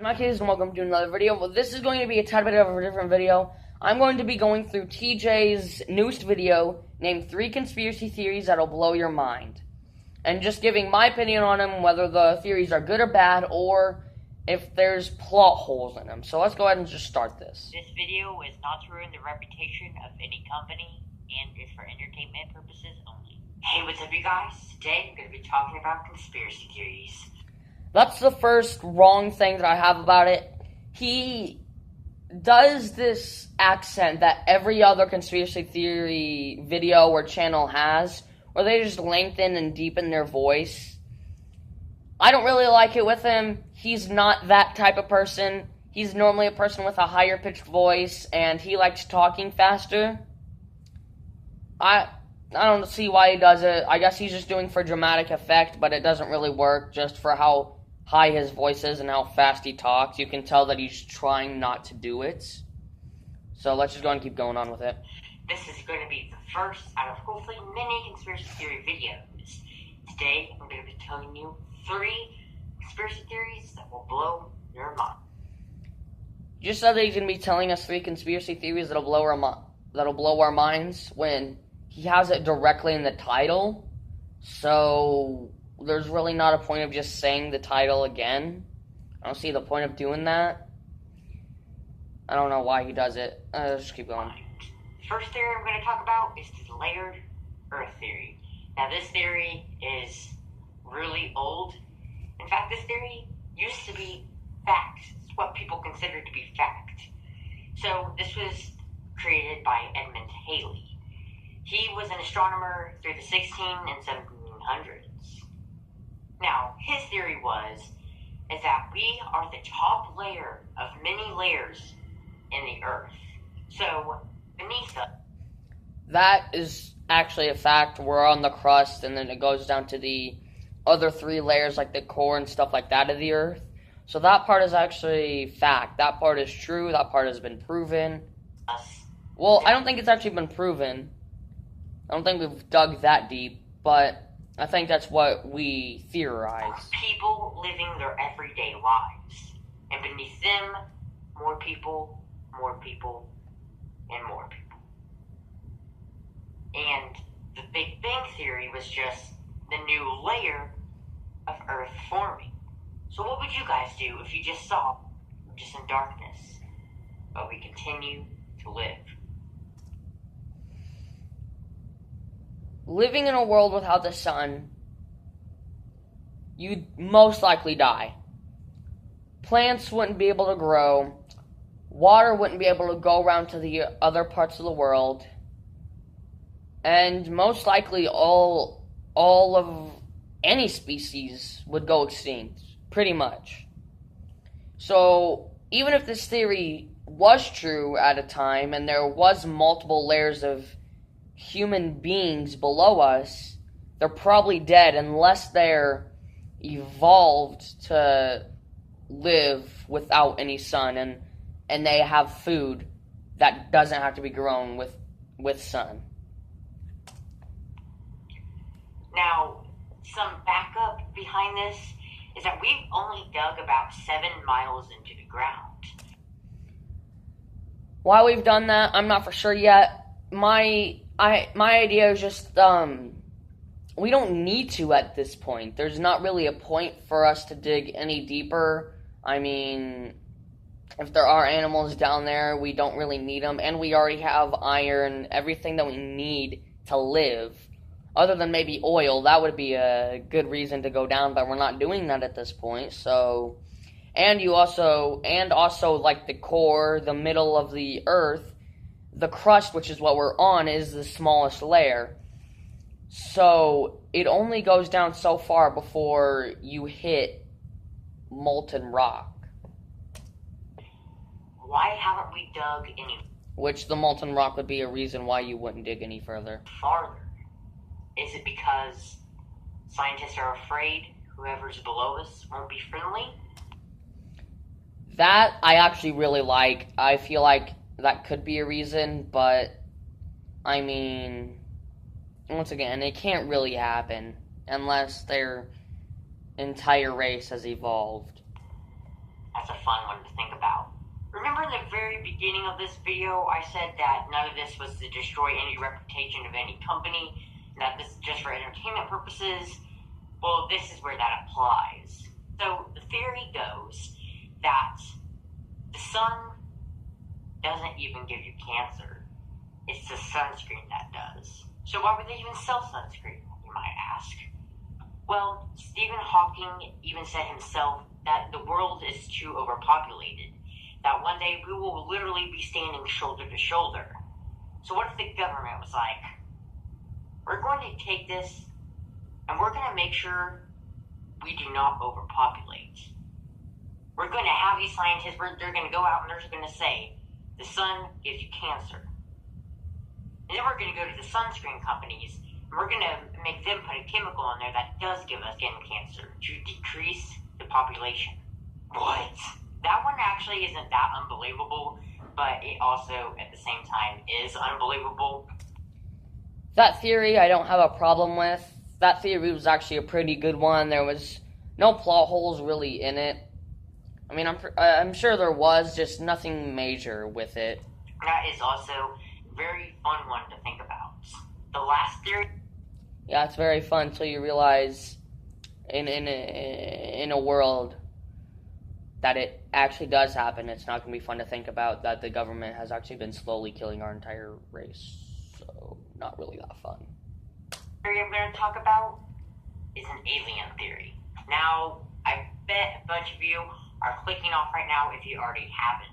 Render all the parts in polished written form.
My kids, and welcome to another video. Well, this is going to be a tad bit of a different video. I'm going to be going through TJ's newest video named 3 Conspiracy Theories That'll Blow Your Mind. And just giving my opinion on them, whether the theories are good or bad, or if there's plot holes in them. So let's go ahead and just start this. This video is not to ruin the reputation of any company and is for entertainment purposes only. Hey, what's up you guys? Today I'm going to be talking about conspiracy theories. That's the first wrong thing that I have about it. He does this accent that every other conspiracy theory video or channel has, where they just lengthen and deepen their voice. I don't really like it with him. He's not that type of person. He's normally a person with a higher pitched voice, and he likes talking faster. I don't see why he does it. I guess he's just doing for dramatic effect, but it doesn't really work just for how high his voice is and how fast he talks. You can tell that he's trying not to do it. So let's just go and keep going on with it. This is going to be the first out of hopefully many conspiracy theory videos. Today I'm going to be telling you 3 conspiracy theories that will blow your mind. You just said that he's going to be telling us 3 conspiracy theories that'll blow our minds when he has it directly in the title. So there's really not a point of just saying the title again. I don't see the point of doing that. I don't know why he does it. Let's just keep going. The first theory I'm going to talk about is the layered Earth theory. Now this theory is really old. In fact, this theory used to be fact. It's what people consider to be fact. So this was created by Edmund Halley. He was an astronomer through the 1600s and 1700s. Now, his theory is that we are the top layer of many layers in the Earth. So, beneath us. That is actually a fact. We're on the crust, and then it goes down to the other 3 layers, like the core and stuff like that of the Earth. So that part is actually fact. That part is true. That part has been proven. Well, I don't think it's actually been proven. I don't think we've dug that deep, but I think that's what we theorize. People living their everyday lives. And beneath them, more people, and more people. And the Big Bang Theory was just the new layer of Earth forming. So what would you guys do if you just saw just in darkness, but we continue to live? Living in a world without the sun, you'd most likely die. Plants wouldn't be able to grow. Water wouldn't be able to go around to the other parts of the world. And most likely all of any species would go extinct, pretty much. So even if this theory was true at a time and there was multiple layers of human beings below us, they're probably dead unless they're evolved to live without any sun and they have food that doesn't have to be grown with sun. Now, some backup behind this is that we've only dug about 7 miles into the ground. Why we've done that, I'm not for sure yet. My idea is just, we don't need to at this point. There's not really a point for us to dig any deeper. I mean, if there are animals down there, we don't really need them, and we already have iron, everything that we need to live. Other than maybe oil, that would be a good reason to go down, but we're not doing that at this point, so. And also like the core, the middle of the Earth, the crust, which is what we're on, is the smallest layer. So it only goes down so far before you hit molten rock. Why haven't we dug any Which the molten rock would be a reason why you wouldn't dig any further. farther? Is it because scientists are afraid whoever's below us won't be friendly? That I actually really like. I feel like that could be a reason, but I mean, once again, it can't really happen unless their entire race has evolved. As a fun one to think about. Remember in the very beginning of this video, I said that none of this was to destroy any reputation of any company, and that this is just for entertainment purposes? Well, this is where that applies. So the theory goes that the sun doesn't even give you cancer. It's the sunscreen that does. So why would they even sell sunscreen, you might ask? Well, Stephen Hawking even said himself that the world is too overpopulated, that one day we will literally be standing shoulder to shoulder. So what if the government was like, we're going to take this and we're going to make sure we do not overpopulate. We're going to have these scientists, they're going to go out and they're just going to say, the sun gives you cancer. And then we're going to go to the sunscreen companies and we're going to make them put a chemical in there that does give us skin cancer to decrease the population. What? That one actually isn't that unbelievable, but it also, at the same time, is unbelievable. That theory I don't have a problem with. That theory was actually a pretty good one. There was no plot holes really in it. I mean, I'm sure there was, just nothing major with it. That is also a very fun one to think about. The last theory... Yeah, it's very fun until you realize in a world that it actually does happen. It's not going to be fun to think about that the government has actually been slowly killing our entire race. So, not really that fun. The theory I'm going to talk about is an alien theory. Now, I bet a bunch of you are clicking off right now if you already haven't.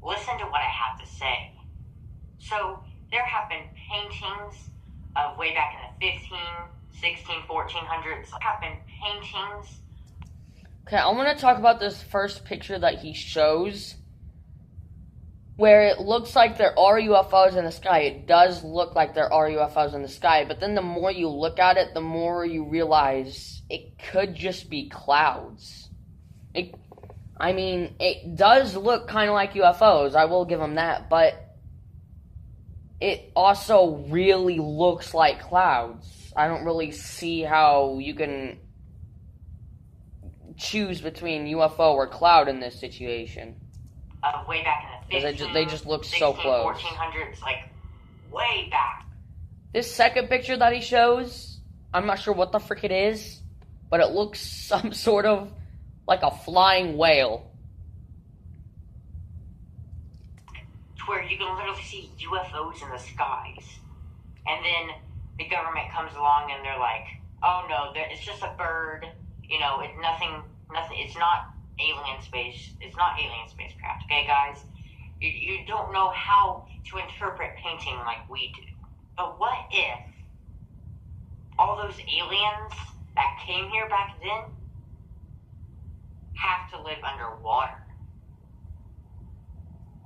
Listen to what I have to say. So, there have been paintings of way back in the 15, 16, 1400s. There have been paintings. Okay, I want to talk about this first picture that he shows, where it looks like there are UFOs in the sky. It does look like there are UFOs in the sky, but then the more you look at it, the more you realize it could just be clouds. It does look kind of like UFOs, I will give them that, but it also really looks like clouds. I don't really see how you can choose between UFO or cloud in this situation. Way back in the 15, they just look so close. 1400s, like, way back. This second picture that he shows, I'm not sure what the frick it is, but it looks some sort of like a flying whale. To where you can literally see UFOs in the skies. And then the government comes along and they're like, oh no, it's just a bird. You know, it's nothing, it's not alien spacecraft, okay, guys? You don't know how to interpret painting like we do. But what if all those aliens that came here back then have to live underwater?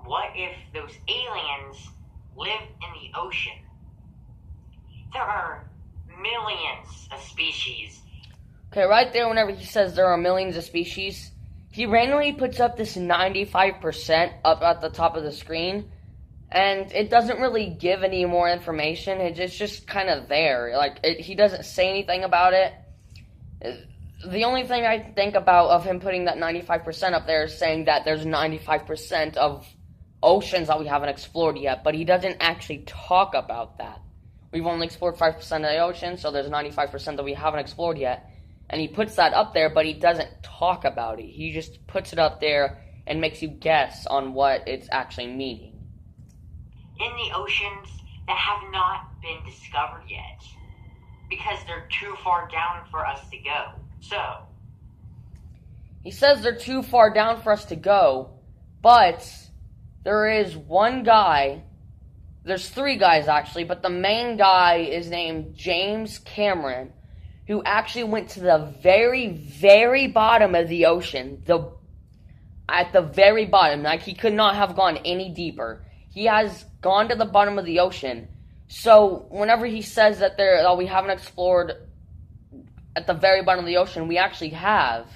What if those aliens live in the ocean? There are millions of species. Okay, right there, whenever he says there are millions of species, he randomly puts up this 95% up at the top of the screen, and it doesn't really give any more information. It's just kind of there. He doesn't say anything about it. The only thing I think about of him putting that 95% up there is saying that there's 95% of oceans that we haven't explored yet, but he doesn't actually talk about that. We've only explored 5% of the ocean, so there's 95% that we haven't explored yet. And he puts that up there, but he doesn't talk about it. He just puts it up there and makes you guess on what it's actually meaning. In the oceans that have not been discovered yet, because they're too far down for us to go. So, he says they're too far down for us to go, but there is one guy, there's three guys actually, but the main guy is named James Cameron, who actually went to the very, very bottom of the ocean. At the very bottom. Like, he could not have gone any deeper. He has gone to the bottom of the ocean. So, whenever he says that we haven't explored at the very bottom of the ocean, we actually have.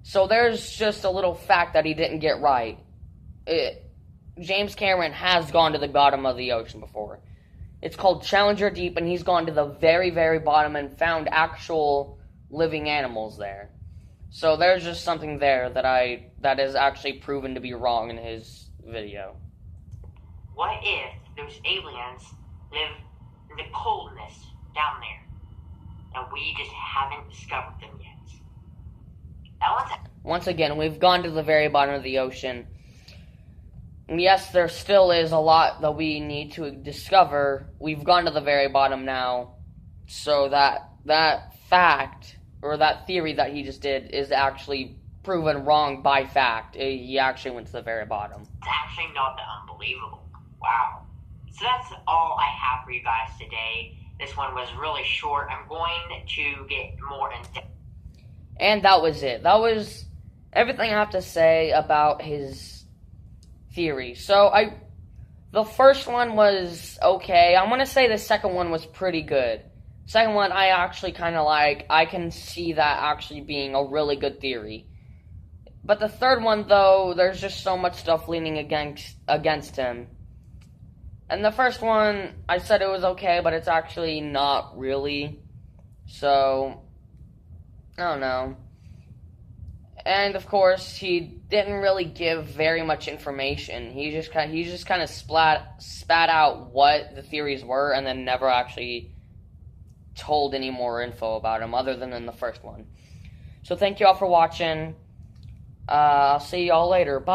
So, there's just a little fact that he didn't get right. James Cameron has gone to the bottom of the ocean before. It's called Challenger Deep, and he's gone to the very, very bottom and found actual living animals there. So there's just something there that is actually proven to be wrong in his video. What if those aliens live in the coldness down there, and we just haven't discovered them yet? Once again, we've gone to the very bottom of the ocean. Yes, there still is a lot that we need to discover. We've gone to the very bottom now, so that fact, or that theory that he just did, is actually proven wrong by fact. He actually went to the very bottom. It's actually not that unbelievable. Wow. So that's all I have for you guys today. This one was really short. I'm going to get more in depth. And that was it. That was everything I have to say about his theory. So the first one was okay. I'm gonna say the second one was pretty good. Second one I actually kind of like. I can see that actually being a really good theory. But the third one, though, there's just so much stuff leaning against him. And the first one, I said it was okay, but it's actually not really. So, I don't know. And of course, he didn't really give very much information. He just kind of spat out what the theories were, and then never actually told any more info about him other than in the first one. So thank you all for watching. I'll see y'all later. Bye.